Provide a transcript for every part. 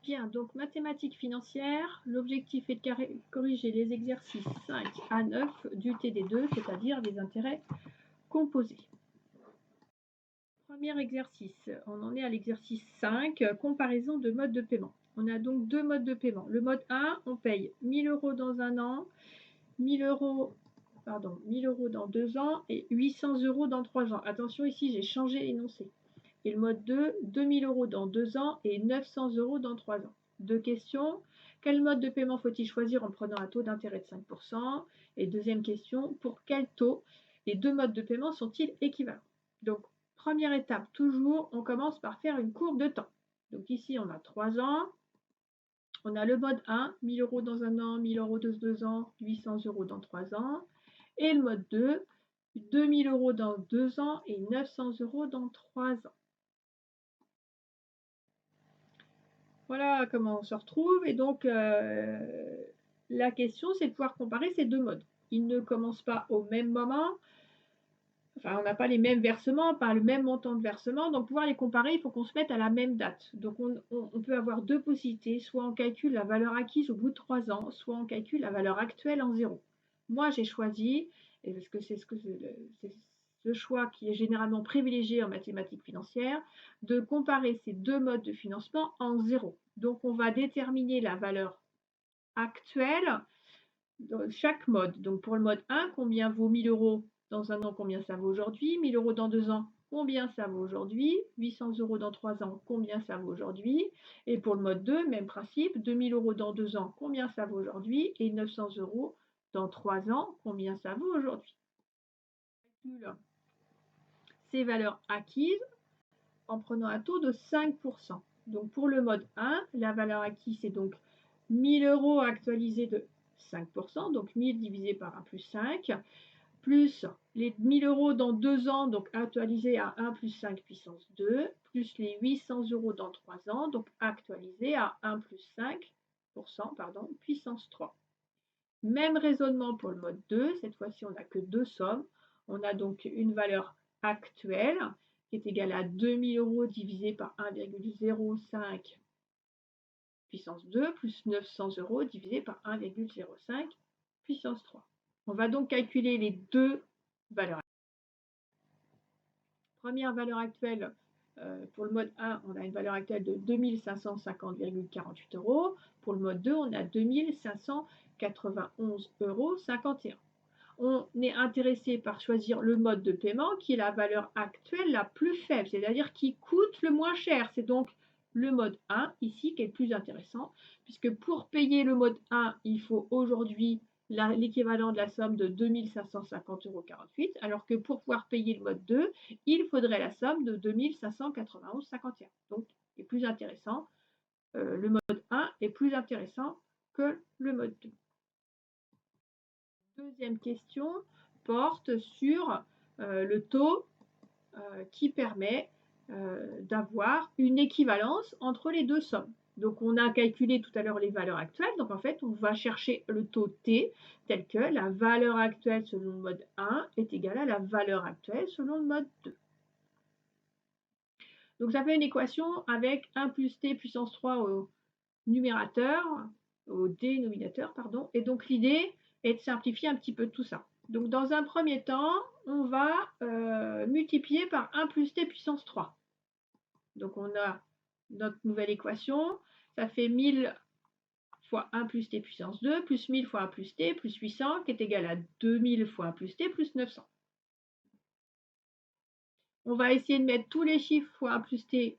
Bien, donc mathématiques financières, l'objectif est de corriger les exercices 5 à 9 du TD2, c'est-à-dire les intérêts composés. Premier exercice, on en est à l'exercice 5, comparaison de modes de paiement. On a donc deux modes de paiement. Le mode 1, on paye 1000 € dans un an, 1000 € dans 2 ans et 800 € dans 3 ans. Attention, ici, j'ai changé l'énoncé. Et le mode 2, 2000 € dans 2 ans et 900 € dans 3 ans. Deux questions. Quel mode de paiement faut-il choisir en prenant un taux d'intérêt de 5%? Et deuxième question, pour quel taux les deux modes de paiement sont-ils équivalents? Donc, première étape, toujours, on commence par faire une courbe de temps. Donc ici, on a 3 ans. On a le mode 1, 1000 € dans un an, 1000 € dans 2 ans, 800 € dans 3 ans. Et le mode 2, 2000 € dans 2 ans et 900 € dans 3 ans. Voilà comment on se retrouve. Et donc, la question, c'est de pouvoir comparer ces deux modes. Ils ne commencent pas au même moment. Enfin, on n'a pas les mêmes versements, pas le même montant de versement. Donc, pour pouvoir les comparer, il faut qu'on se mette à la même date. Donc, on peut avoir deux possibilités. Soit on calcule la valeur acquise au bout de 3 ans, soit on calcule la valeur actuelle en 0. Moi, j'ai choisi, et parce que c'est ce choix qui est généralement privilégié en mathématiques financières, de comparer ces deux modes de financement en 0. Donc, on va déterminer la valeur actuelle de chaque mode. Donc, pour le mode 1, combien vaut 1000 € dans un an, combien ça vaut aujourd'hui? 1000 € dans 2 ans, combien ça vaut aujourd'hui? 800 € dans 3 ans, combien ça vaut aujourd'hui? Et pour le mode 2, même principe, 2000 € dans 2 ans, combien ça vaut aujourd'hui? Et 900 € dans 3 ans, combien ça vaut aujourd'hui? Ces valeurs acquises en prenant un taux de 5%. Donc pour le mode 1, la valeur acquise c'est donc 1000 € actualisés de 5%, donc 1000 divisé par 1 plus 5, plus les 1000 € dans 2 ans, donc actualisés à 1 plus 5 puissance 2, plus les 800 € dans 3 ans, donc actualisés à 1 plus 5%, puissance 3. Même raisonnement pour le mode 2, cette fois-ci on n'a que deux sommes. On a donc une valeur actuelle qui est égale à 2000 € divisé par 1,05 puissance 2 plus 900 € divisé par 1,05 puissance 3. On va donc calculer les deux valeurs. Première valeur actuelle, pour le mode 1, on a une valeur actuelle de 2550,48 €. Pour le mode 2, on a 2591,51 €. On est intéressé par choisir le mode de paiement qui est la valeur actuelle la plus faible, c'est-à-dire qui coûte le moins cher. C'est donc le mode 1 ici qui est le plus intéressant, puisque pour payer le mode 1, il faut aujourd'hui l'équivalent de la somme de 2550,48 €, alors que pour pouvoir payer le mode 2, il faudrait la somme de 2591,51 €. Donc, c'est plus intéressant. Le mode 1 est plus intéressant que le mode 2. Deuxième question porte sur le taux qui permet d'avoir une équivalence entre les deux sommes. Donc, on a calculé tout à l'heure les valeurs actuelles. Donc, en fait, on va chercher le taux T tel que la valeur actuelle selon le mode 1 est égale à la valeur actuelle selon le mode 2. Donc, ça fait une équation avec 1 plus T puissance 3 au numérateur, au dénominateur, pardon. Et donc, l'idée est de simplifier un petit peu tout ça. Donc, dans un premier temps, on va multiplier par 1 plus T puissance 3. Donc, on a notre nouvelle équation. Ça fait 1000 fois 1 plus T puissance 2, plus 1000 fois 1 plus T, plus 800, qui est égal à 2000 fois 1 plus T, plus 900. On va essayer de mettre tous les chiffres fois 1 plus T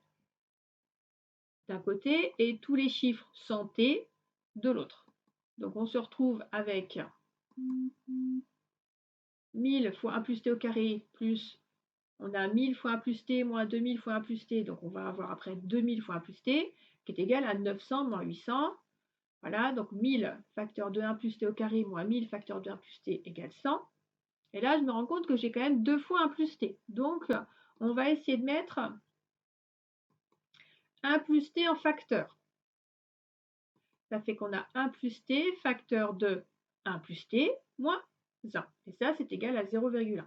d'un côté et tous les chiffres sans T de l'autre. Donc, on se retrouve avec 1000 fois 1 plus T au carré, plus on a 1000 fois 1 plus T moins 2000 fois 1 plus T. Donc, on va avoir après 2000 fois 1 plus T, qui est égal à 900 moins 800. Voilà, donc 1000 facteur de 1 plus T au carré moins 1000 facteur de 1 plus T égale 100. Et là, je me rends compte que j'ai quand même 2 fois 1 plus T. Donc, on va essayer de mettre 1 plus T en facteur. Ça fait qu'on a 1 plus T facteur de 1 plus T moins 1. Et ça, c'est égal à 0,1.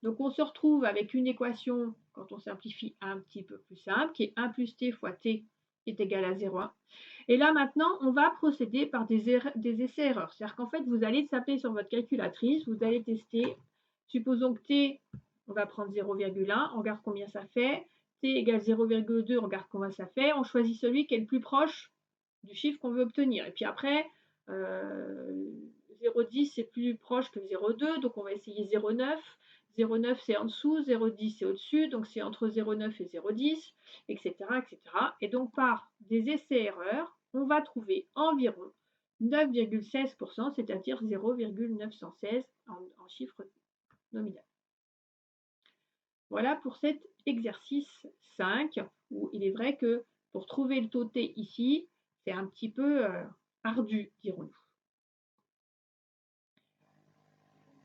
Donc, on se retrouve avec une équation, quand on simplifie, un petit peu plus simple, qui est 1 plus T fois T est égal à 0,1. Et là, maintenant, on va procéder par des essais-erreurs. C'est-à-dire qu'en fait, vous allez taper sur votre calculatrice, vous allez tester. Supposons que t, on va prendre 0,1, on regarde combien ça fait. T égale 0,2, on regarde combien ça fait. On choisit celui qui est le plus proche du chiffre qu'on veut obtenir. Et puis après, 0,10 c'est plus proche que 0,2, donc on va essayer 0,9. 0,9 c'est en dessous, 0,10 c'est au-dessus, donc c'est entre 0,9 et 0,10, etc., etc. Et donc par des essais-erreurs, on va trouver environ 9,16%, c'est-à-dire 0,916 en chiffre nominal. Voilà pour cet exercice 5, où il est vrai que pour trouver le taux T ici, c'est un petit peu ardu, dirons-nous.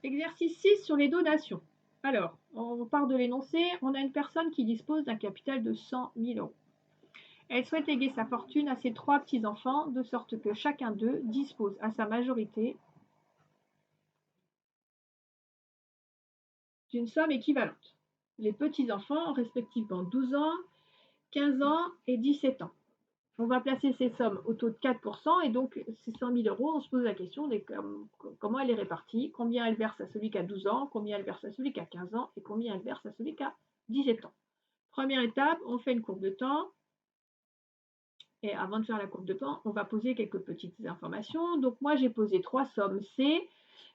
Exercice 6 sur les donations. Alors, on part de l'énoncé, on a une personne qui dispose d'un capital de 100 000 euros. Elle souhaite léguer sa fortune à ses 3 petits-enfants, de sorte que chacun d'eux dispose à sa majorité d'une somme équivalente. Les petits-enfants ont respectivement 12 ans, 15 ans et 17 ans. On va placer ces sommes au taux de 4% et donc ces 100 000 euros, on se pose la question de comment elle est répartie, combien elle verse à celui qui a 12 ans, combien elle verse à celui qui a 15 ans et combien elle verse à celui qui a 17 ans. Première étape, on fait une courbe de temps. Et avant de faire la courbe de temps, on va poser quelques petites informations. Donc moi, j'ai posé 3 sommes C.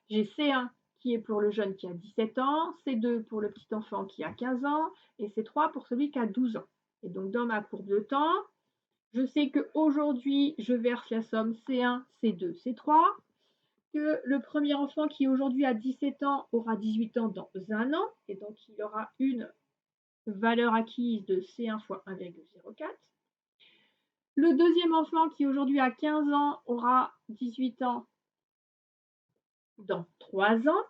J'ai C1 qui est pour le jeune qui a 17 ans, C2 pour le petit enfant qui a 15 ans et C3 pour celui qui a 12 ans. Et donc dans ma courbe de temps, je sais qu'aujourd'hui, je verse la somme C1, C2, C3, que le premier enfant qui aujourd'hui a 17 ans aura 18 ans dans un an, et donc il aura une valeur acquise de C1 fois 1,04. Le deuxième enfant qui aujourd'hui a 15 ans aura 18 ans dans 3 ans,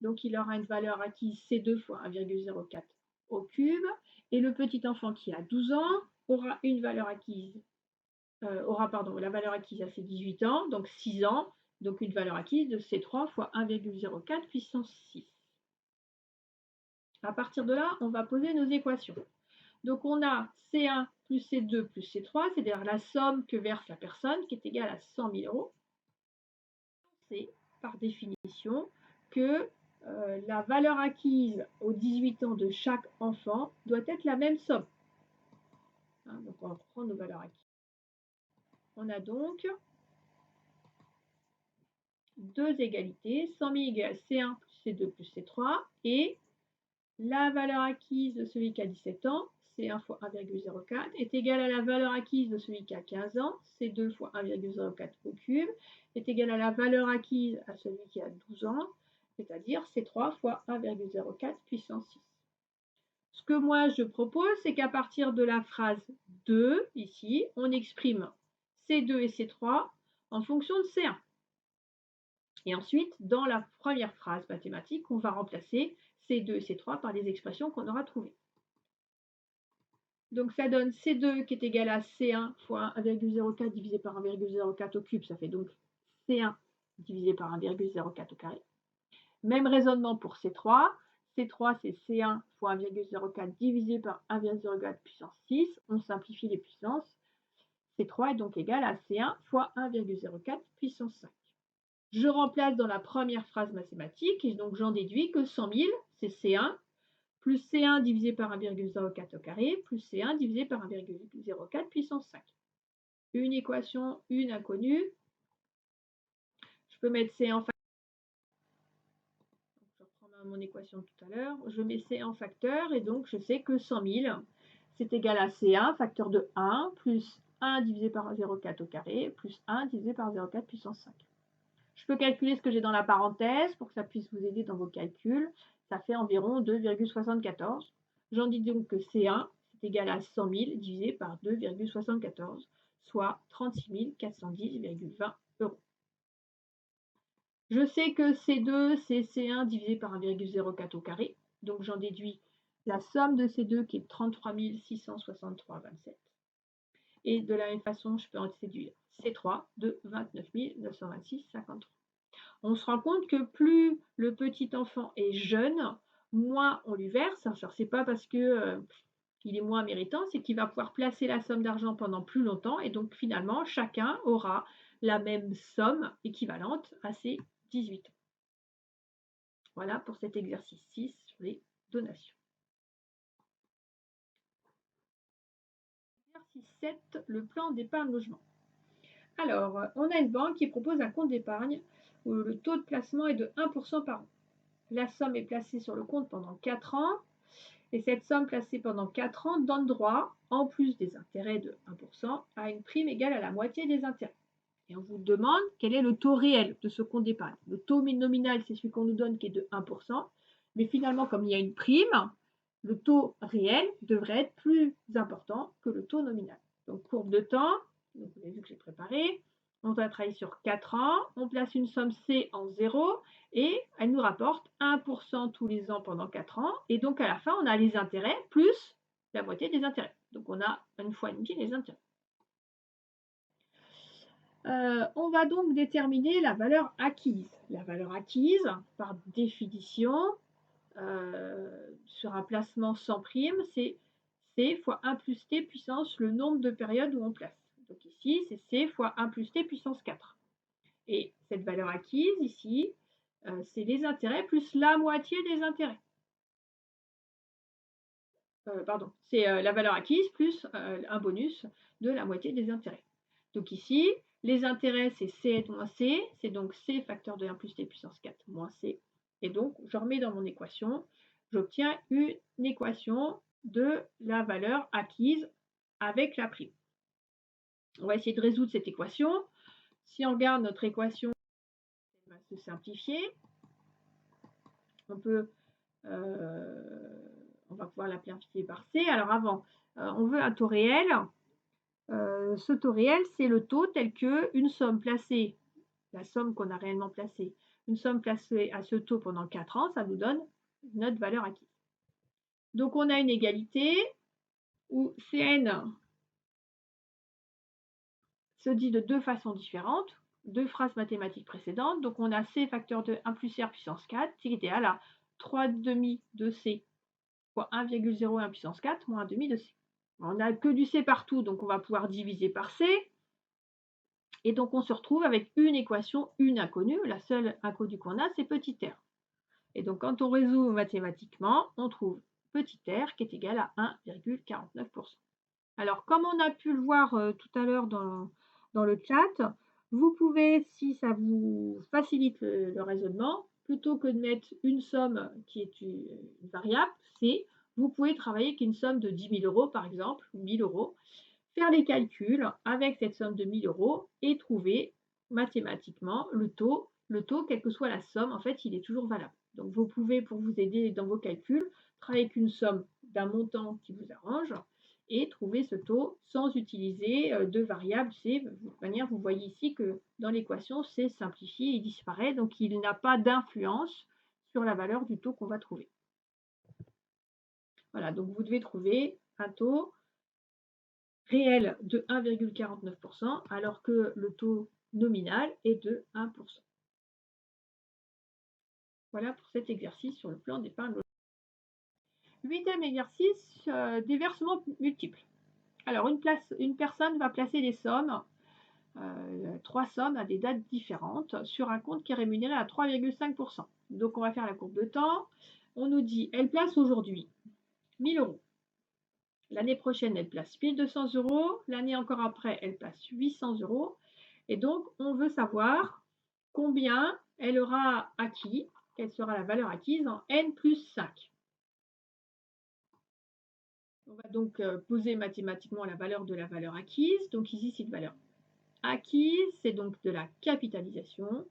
donc il aura une valeur acquise C2 fois 1,04 au cube, et le petit enfant qui a 12 ans aura une valeur acquise la valeur acquise à ses 18 ans, donc 6 ans, donc une valeur acquise de C3 fois 1,04 puissance 6. À partir de là, on va poser nos équations. Donc on a C1 plus C2 plus C3, c'est-à-dire la somme que verse la personne, qui est égale à 100 000 euros. C'est par définition que la valeur acquise aux 18 ans de chaque enfant doit être la même somme. Donc on reprend nos valeurs acquises. On a donc deux égalités, 100 000 égale C1 plus C2 plus C3, et la valeur acquise de celui qui a 17 ans, C1 fois 1,04, est égale à la valeur acquise de celui qui a 15 ans, C2 fois 1,04 au cube, est égale à la valeur acquise à celui qui a 12 ans, c'est-à-dire C3 fois 1,04 puissance 6. Ce que moi je propose, c'est qu'à partir de la phrase 2, ici, on exprime C2 et C3 en fonction de C1. Et ensuite, dans la première phrase mathématique, on va remplacer C2 et C3 par les expressions qu'on aura trouvées. Donc ça donne C2 qui est égal à C1 fois 1,04 divisé par 1,04 au cube, ça fait donc C1 divisé par 1,04 au carré. Même raisonnement pour C3. C3 c'est C1 fois 1,04 divisé par 1,04 puissance 6. On simplifie les puissances. C3 est donc égal à C1 fois 1,04 puissance 5. Je remplace dans la première phrase mathématique et donc j'en déduis que 100 000, c'est C1, plus C1 divisé par 1,04 au carré, plus C1 divisé par 1,04 puissance 5. Une équation, une inconnue. Je peux mettre C en facteur. Je reprends mon équation de tout à l'heure. Je mets C en facteur et donc je sais que 100 000, c'est égal à C1, facteur de 1, plus 1 divisé par 0,4 au carré, plus 1 divisé par 0,4 puissance 5. Je peux calculer ce que j'ai dans la parenthèse pour que ça puisse vous aider dans vos calculs. Ça fait environ 2,74. J'en dis donc que C1, c'est égal à 100 000 divisé par 2,74, soit 36 410,20 euros. Je sais que C2, c'est C1 divisé par 1,04 au carré. Donc j'en déduis la somme de ces deux qui est 33 663,27. Et de la même façon, je peux en déduire C3 de 29 926,53. On se rend compte que plus le petit enfant est jeune, moins on lui verse. Alors, c'est pas parce que il est moins méritant, c'est qu'il va pouvoir placer la somme d'argent pendant plus longtemps et donc finalement, chacun aura la même somme équivalente à ses 18 ans. Voilà pour cet exercice 6 sur les donations. Exercice 7, le plan d'épargne logement. Alors, on a une banque qui propose un compte d'épargne où le taux de placement est de 1% par an. La somme est placée sur le compte pendant 4 ans et cette somme placée pendant 4 ans donne droit, en plus des intérêts de 1%, à une prime égale à la moitié des intérêts. Et on vous demande quel est le taux réel de ce compte d'épargne. Le taux nominal, c'est celui qu'on nous donne qui est de 1%, mais finalement, comme il y a une prime, le taux réel devrait être plus important que le taux nominal. Donc, courbe de temps, donc vous avez vu que j'ai préparé, on va travailler sur 4 ans, on place une somme C en 0 et elle nous rapporte 1% tous les ans pendant 4 ans. Et donc, à la fin, on a les intérêts plus la moitié des intérêts. Donc, on a une fois et demie les intérêts. On va donc déterminer la valeur acquise. La valeur acquise, par définition, sur un placement sans prime, c'est C fois 1 plus T puissance le nombre de périodes où on place. Donc ici, c'est C fois 1 plus T puissance 4. Et cette valeur acquise, ici, c'est les intérêts plus la moitié des intérêts. Pardon, c'est la valeur acquise plus un bonus de la moitié des intérêts. Donc ici, les intérêts, c'est C moins C, c'est donc C facteur de 1 plus T puissance 4 moins C. Et donc, je remets dans mon équation, j'obtiens une équation de la valeur acquise avec la prime. On va essayer de résoudre cette équation. Si on regarde notre équation, elle va se simplifier. On va pouvoir la simplifier par C. Alors avant, on veut un taux réel. Ce taux réel, c'est le taux tel que une somme placée, la somme qu'on a réellement placée, une somme placée à ce taux pendant 4 ans, ça nous donne notre valeur acquise. Donc on a une égalité où Cn se dit de deux façons différentes, deux phrases mathématiques précédentes. Donc on a C facteur de 1 plus R puissance 4 qui est égal à 3,5 de C fois 1,01 puissance 4 moins 1,5 de C. On n'a que du C partout, donc on va pouvoir diviser par C. Et donc, on se retrouve avec une équation, une inconnue. La seule inconnue qu'on a, c'est petit r. Et donc, quand on résout mathématiquement, on trouve petit r qui est égal à 1,49%. Alors, comme on a pu le voir tout à l'heure dans le chat, vous pouvez, si ça vous facilite le raisonnement, plutôt que de mettre une somme qui est une variable, C, vous pouvez travailler avec une somme de 10 000 € par exemple, ou 1 000 €, faire les calculs avec cette somme de 1 000 € et trouver mathématiquement le taux, quelle que soit la somme, en fait, il est toujours valable. Donc, vous pouvez, pour vous aider dans vos calculs, travailler avec une somme d'un montant qui vous arrange et trouver ce taux sans utiliser de variable C. De toute manière, vous voyez ici que dans l'équation, C simplifie et disparaît, donc il n'a pas d'influence sur la valeur du taux qu'on va trouver. Voilà, donc vous devez trouver un taux réel de 1,49% alors que le taux nominal est de 1%. Voilà pour cet exercice sur le plan d'épargne. Huitième exercice, des versements multiples. Alors une personne va placer des sommes, 3 sommes à des dates différentes sur un compte qui est rémunéré à 3,5%. Donc on va faire la courbe de temps. On nous dit, elle place aujourd'hui 1 000 €. L'année prochaine, elle place 1 200 €. L'année encore après, elle place 800 €. Et donc, on veut savoir combien elle aura acquis, quelle sera la valeur acquise en n plus 5. On va donc poser mathématiquement la valeur de la valeur acquise. Donc ici, c'est une valeur acquise, c'est donc de la capitalisation.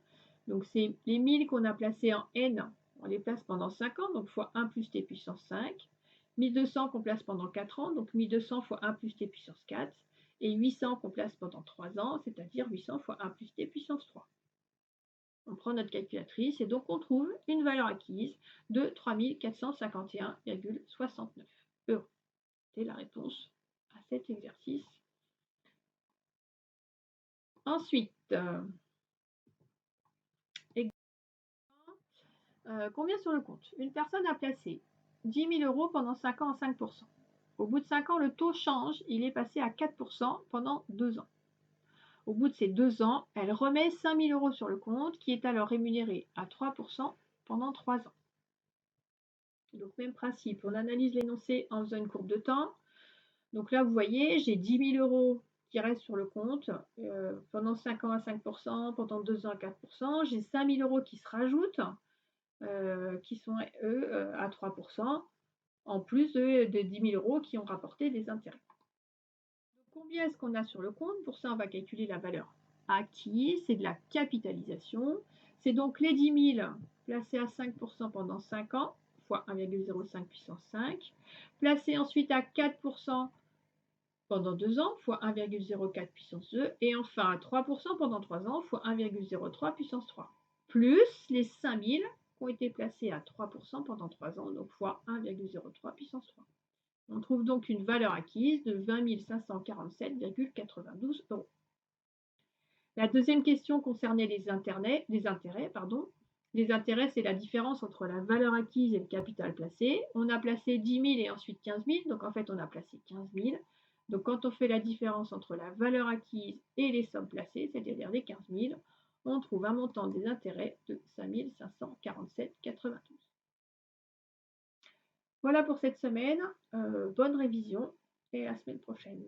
Donc c'est les 1000 qu'on a placés en n, on les place pendant 5 ans, donc fois 1 plus t puissance 5. 1200 qu'on place pendant 4 ans, donc 1200 fois 1 plus t puissance 4. Et 800 qu'on place pendant 3 ans, c'est-à-dire 800 fois 1 plus t puissance 3. On prend notre calculatrice et donc on trouve une valeur acquise de 3451,69 €. C'est la réponse à cet exercice. Ensuite, combien sur le compte? Une personne a placé 10 000 € pendant 5 ans en 5%. Au bout de 5 ans, le taux change, il est passé à 4% pendant 2 ans. Au bout de ces 2 ans, elle remet 5 000 € sur le compte qui est alors rémunéré à 3% pendant 3 ans. Donc même principe, on analyse l'énoncé en faisant une courbe de temps. Donc là, vous voyez, j'ai 10 000 € qui restent sur le compte pendant 5 ans à 5%, pendant 2 ans à 4%. J'ai 5 000 € qui se rajoutent, qui sont eux à 3%, en plus de 10 000 € qui ont rapporté des intérêts. Donc, combien est-ce qu'on a sur le compte? Pour ça, on va calculer la valeur acquise, c'est de la capitalisation. C'est donc les 10 000 placés à 5% pendant 5 ans, fois 1,05 puissance 5, placés ensuite à 4% pendant 2 ans, fois 1,04 puissance 2, et enfin à 3% pendant 3 ans, fois 1,03 puissance 3, plus les 5 000 qui ont été placés à 3% pendant 3 ans, donc fois 1,03 puissance 3. On trouve donc une valeur acquise de 20 547,92 €. La deuxième question concernait les intérêts. Les intérêts, c'est la différence entre la valeur acquise et le capital placé. On a placé 10 000 et ensuite 15 000, donc en fait on a placé 15 000. Donc quand on fait la différence entre la valeur acquise et les sommes placées, c'est-à-dire les 15 000, on trouve un montant des intérêts de 5 547,92 €. Voilà pour cette semaine. Bonne révision et à la semaine prochaine.